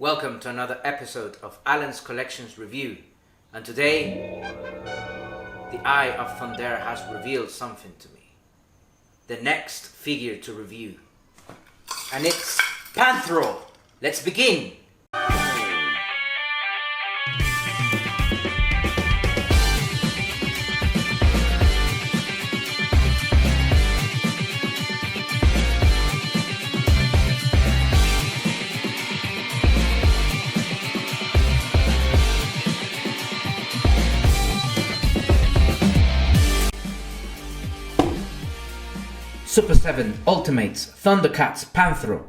Welcome to another episode of Alan's Collections Review, and today the eye of Thunder has revealed something to me. The next figure to review, and it's Panthro. Let's begin! Super7 Ultimates ThunderCats Panthro.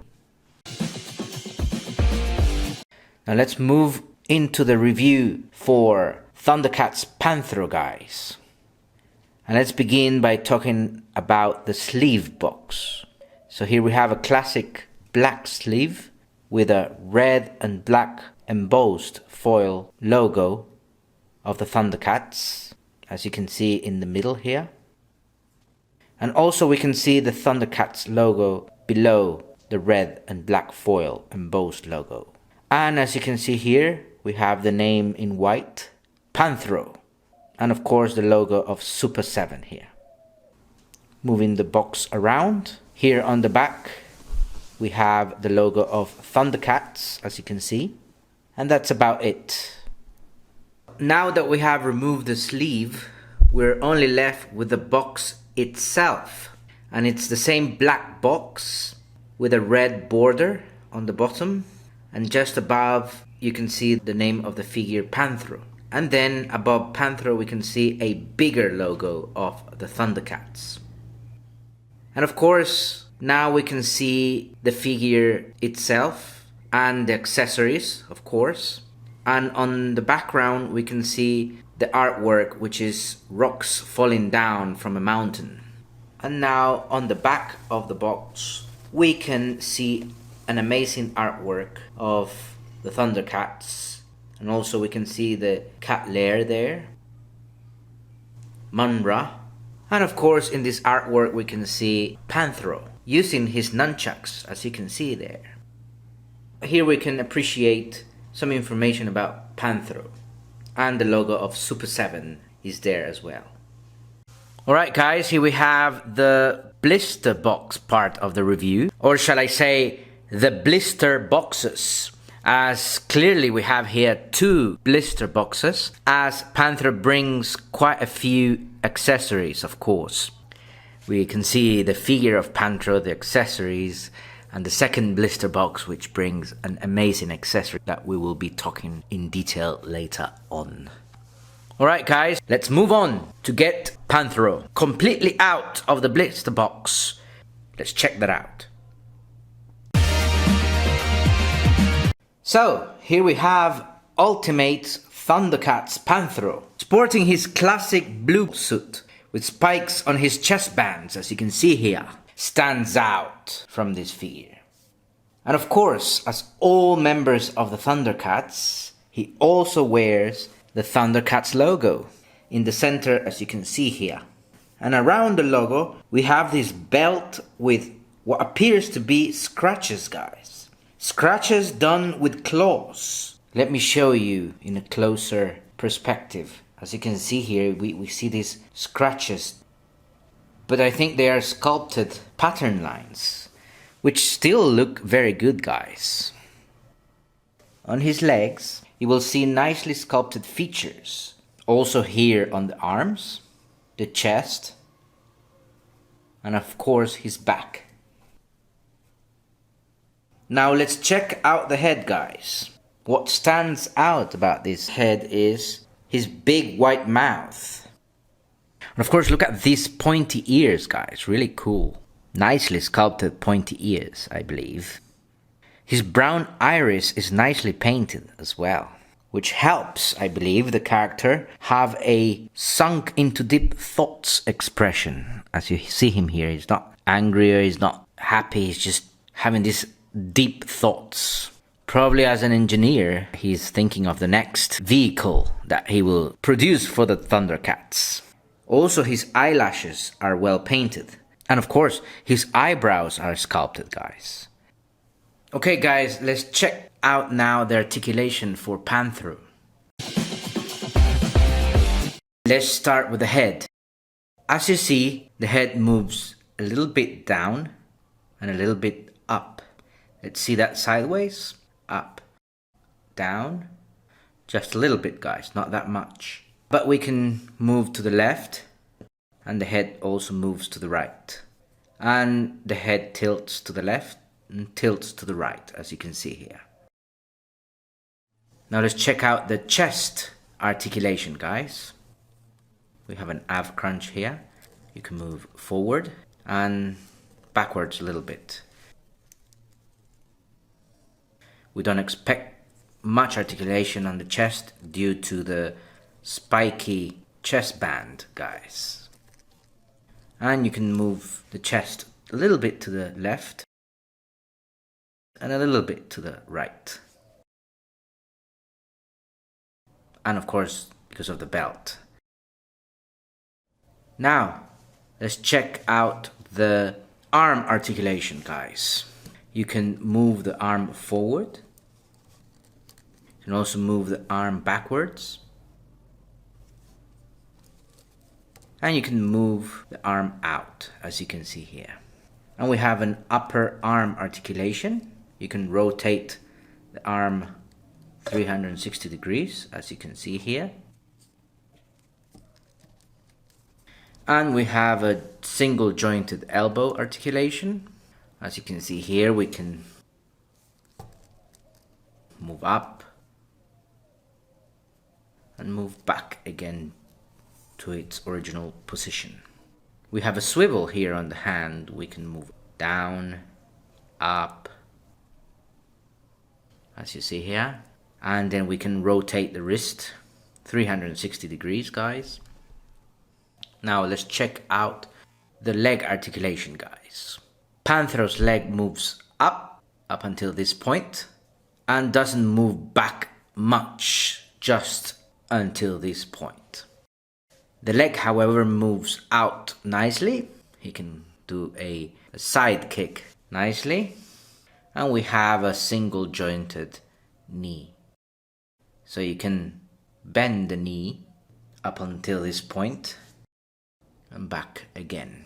Now let's move into the review for ThunderCats Panthro, guys. And let's begin by talking about the sleeve box. So here we have a classic black sleeve with a red and black embossed foil logo of the ThunderCats, as you can see in the middle here. And also we can see the ThunderCats logo below the red and black foil embossed logo. And as you can see here, we have the name in white, Panthro. And of course the logo of Super7 here. Moving the box around, here on the back we have the logo of ThunderCats, as you can see. And that's about it. Now that we have removed the sleeve, we're only left with the box itself, and it's the same black box with a red border on the bottom, and just above you can see the name of the figure Panthro, and then above Panthro we can see a bigger logo of the ThunderCats. And of course now we can see the figure itself and the accessories, of course, and on the background we can see the artwork, which is rocks falling down from a mountain. And now on the back of the box we can see an amazing artwork of the ThunderCats, and also we can see the cat lair there, Munra, and of course in this artwork we can see Panthro using his nunchucks, as you can see there. Here we can appreciate some information about Panthro. And the logo of Super7 is there as well. Alright guys, here we have the blister box part of the review. Or shall I say, the blister boxes. As clearly we have here two blister boxes, as Panthro brings quite a few accessories, of course. We can see the figure of Panthro, the accessories, and the second blister box, which brings an amazing accessory that we will be talking in detail later on. Alright guys, let's move on to get Panthro completely out of the blister box. Let's check that out. So, here we have Ultimate ThunderCats Panthro, sporting his classic blue suit with spikes on his chest bands, as you can see here. Stands out from this figure. And of course, as all members of the ThunderCats, he also wears the ThunderCats logo in the center, as you can see here. And around the logo we have this belt with what appears to be scratches, guys. Scratches done with claws. Let me show you in a closer perspective. As you can see here, we see these scratches, but I think they are sculpted pattern lines, which still look very good, guys. On his legs, you will see nicely sculpted features. Also here on the arms, the chest, and of course his back. Now let's check out the head, guys. What stands out about this head is his big white mouth. And of course, look at these pointy ears, guys. Really cool. Nicely sculpted pointy ears, I believe. His brown iris is nicely painted as well, which helps, I believe, the character have a sunk into deep thoughts expression. As you see him here, he's not angry or he's not happy. He's just having these deep thoughts. Probably as an engineer, he's thinking of the next vehicle that he will produce for the ThunderCats. Also, his eyelashes are well painted. And of course, his eyebrows are sculpted, guys. Okay guys, let's check out now the articulation for Panthro. Let's start with the head. As you see, the head moves a little bit down and a little bit up. Let's see that sideways. Up, down, just a little bit guys, not that much. But we can move to the left, and the head also moves to the right. And the head tilts to the left and tilts to the right, as you can see here. Now let's check out the chest articulation guys. We have an ab crunch here. You can move forward and backwards a little bit. We don't expect much articulation on the chest due to the spiky chest band guys. And you can move the chest a little bit to the left and a little bit to the right. And of course, because of the belt. Now, let's check out the arm articulation, guys. You can move the arm forward. You can also move the arm backwards. And you can move the arm out, as you can see here. And we have an upper arm articulation. You can rotate the arm 360 degrees, as you can see here. And we have a single jointed elbow articulation. As you can see here, we can move up and move back again to its original position. We have a swivel here on the hand. We can move down, up, as you see here. And then we can rotate the wrist 360 degrees, guys. Now let's check out the leg articulation, guys. Panthro's leg moves up until this point and doesn't move back much, just until this point. The leg, however, moves out nicely. He can do a side kick nicely. And we have a single jointed knee. So you can bend the knee up until this point and back again.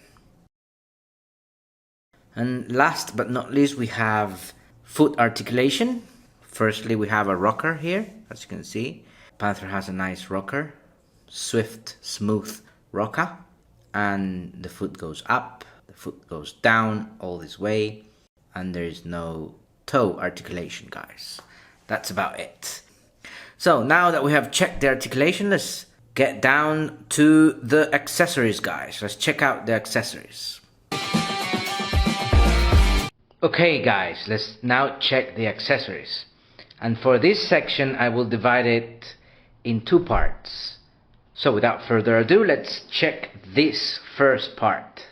And last but not least, we have foot articulation. Firstly, we have a rocker here, as you can see. Panthro has a nice rocker, swift, smooth rocker. And the foot goes up, the foot goes down all this way. And there is no toe articulation, guys. That's about it. So now that we have checked the articulation, let's get down to the accessories, guys. Let's check out the accessories. Okay guys, let's now check the accessories. And for this section, I will divide it in two parts. So without further ado, let's check this first part.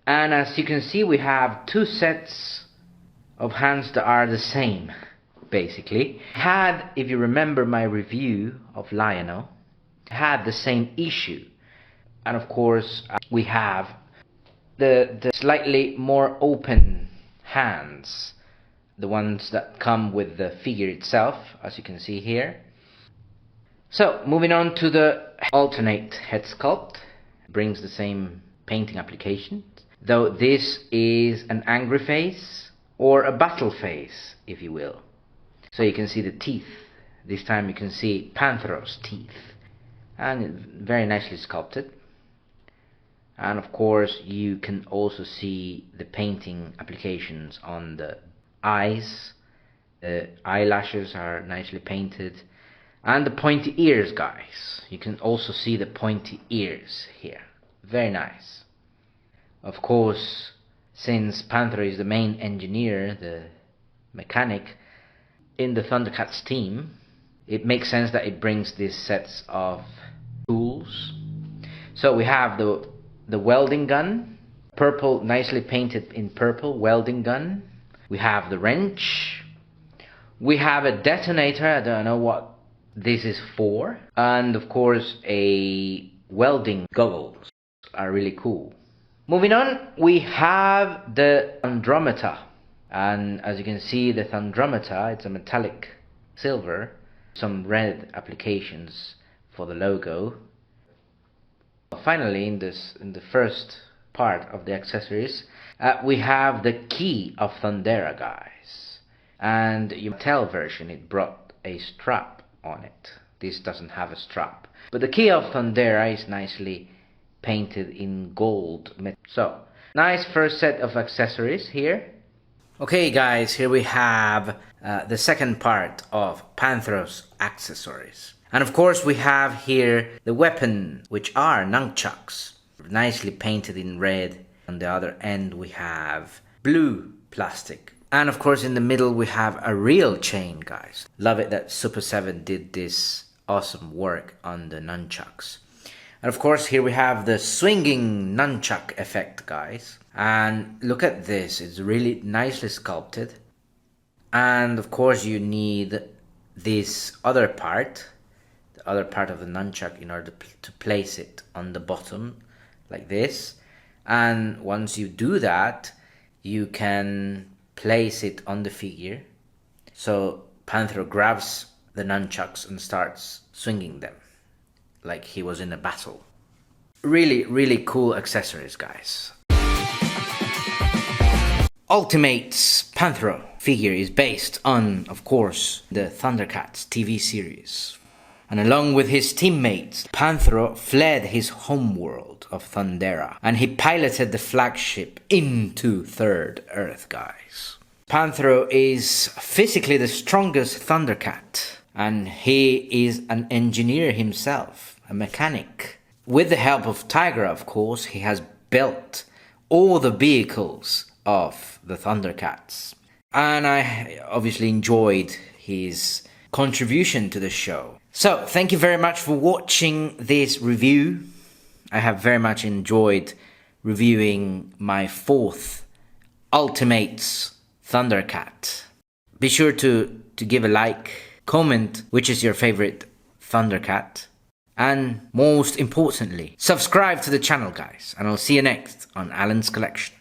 And as you can see, we have two sets of hands that are the same. Basically, if you remember my review of Lionel, had the same issue. And of course, we have the slightly more open hands, the ones that come with the figure itself, as you can see here. So, moving on to the alternate head sculpt, brings the same painting application, though this is an angry face or a battle face, if you will. So you can see the teeth. This time you can see Panthro's teeth. And very nicely sculpted. And of course you can also see the painting applications on the eyes. The eyelashes are nicely painted. And the pointy ears, guys. You can also see the pointy ears here. Very nice. Of course, since Panthro is the main engineer, the mechanic in the ThunderCats team, it makes sense that it brings these sets of tools. So we have the welding gun, purple, nicely painted in purple welding gun. We have the wrench. We have a detonator. I don't know what this is for. And of course a welding goggles are really cool. Moving on, we have the andrometer. And as you can see, the Thundrometer, it's a metallic silver, some red applications for the logo. Finally, in the first part of the accessories, we have the key of Thundera, guys. And you tell version, it brought a strap on it. This doesn't have a strap. But the key of Thundera is nicely painted in gold. So, nice first set of accessories here. Okay guys, here we have the second part of Panthro's accessories. And of course we have here the weapon, which are nunchucks, nicely painted in red. On the other end we have blue plastic. And of course in the middle we have a real chain, guys. Love it that Super7 did this awesome work on the nunchucks. And of course here we have the swinging nunchuck effect, guys. And look at this, it's really nicely sculpted. And of course you need this other part, the other part of the nunchuck, in order to place it on the bottom like this. And once you do that, you can place it on the figure. So Panthro grabs the nunchucks and starts swinging them like he was in a battle. Really, really cool accessories, guys. Ultimate's Panthro figure is based on, of course, the ThunderCats TV series. And along with his teammates, Panthro fled his homeworld of Thundera, and he piloted the flagship into Third Earth, guys. Panthro is physically the strongest Thundercat, and he is an engineer himself, a mechanic. With the help of Tigra, of course, he has built all the vehicles of the ThunderCats. And I obviously enjoyed his contribution to the show. So, thank you very much for watching this review. I have very much enjoyed reviewing my fourth Ultimates Thundercat. Be sure to give a like, comment which is your favorite Thundercat, and most importantly, subscribe to the channel, guys, and I'll see you next on Alan's Collection.